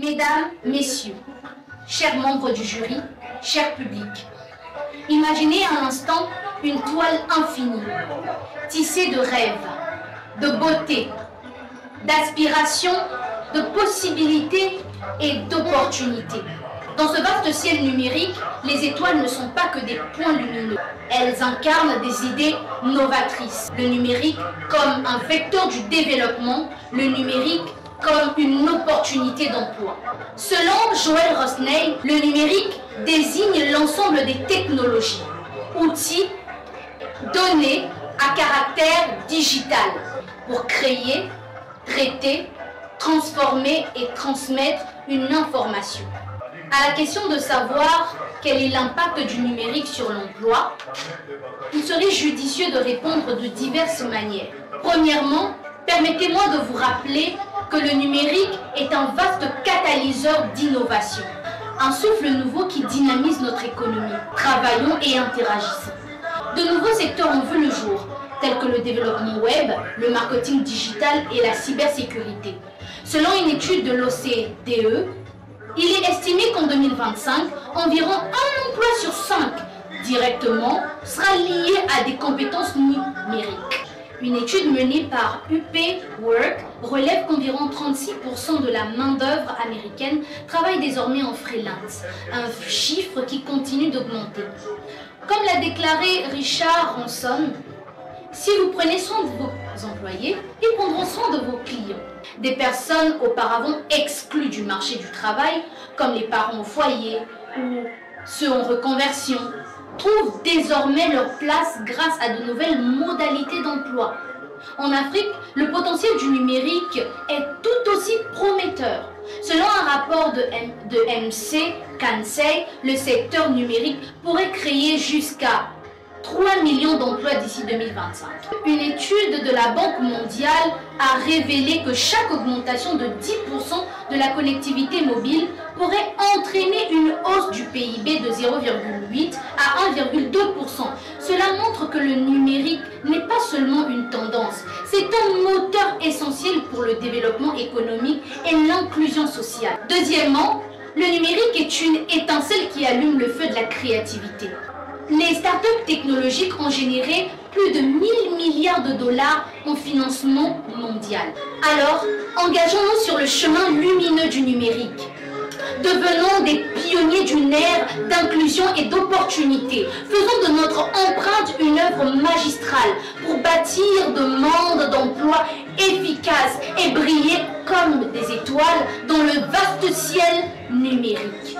Mesdames, Messieurs, chers membres du jury, cher public, imaginez un instant une toile infinie, tissée de rêves, de beauté, d'aspiration, de possibilités et d'opportunités. Dans ce vaste ciel numérique, les étoiles ne sont pas que des points lumineux. Elles incarnent des idées novatrices. Le numérique comme un vecteur du développement, le numérique comme une opportunité d'emploi. Selon Joël Rosenay, le numérique désigne l'ensemble des technologies, outils, données à caractère digital pour créer, traiter, transformer et transmettre une information. À la question de savoir quel est l'impact du numérique sur l'emploi, il serait judicieux de répondre de diverses manières. Premièrement, permettez-moi de vous rappeler que le numérique est un vaste catalyseur d'innovation, un souffle nouveau qui dynamise notre économie. Travaillons et interagissons. De nouveaux secteurs ont vu le jour, tels que le développement web, le marketing digital et la cybersécurité. Selon une étude de l'OCDE, il est estimé qu'en 2025, environ un emploi sur 5 directement sera lié à des compétences numériques. Une étude menée par UP Work relève qu'environ 36% de la main-d'œuvre américaine travaille désormais en freelance, un chiffre qui continue d'augmenter. Comme l'a déclaré Richard Branson, si vous prenez soin de vos employés, ils prendront soin de vos clients. Des personnes auparavant exclues du marché du travail, comme les parents au foyer ou ceux en reconversion, trouvent désormais leur place grâce à de nouvelles modalités d'emploi. En Afrique, le potentiel du numérique est tout aussi prometteur. Selon un rapport de MC Kansei, le secteur numérique pourrait créer jusqu'à 3 millions d'emplois d'ici 2025. Une étude de la Banque mondiale a révélé que chaque augmentation de 10% de la connectivité mobile pourrait entraîner une hausse du PIB de 0,8 à 1,2%. Cela montre que le numérique n'est pas seulement une tendance, c'est un moteur essentiel pour le développement économique et l'inclusion sociale. Deuxièmement, le numérique est une étincelle qui allume le feu de la créativité. Les startups technologiques ont généré plus de 1 000 milliards de dollars en financement mondial. Alors, engageons-nous sur le chemin lumineux du numérique. Devenons des pionniers d'une ère d'inclusion et d'opportunité. Faisons de notre empreinte une œuvre magistrale pour bâtir de mondes d'emplois efficaces et briller comme des étoiles dans le vaste ciel numérique.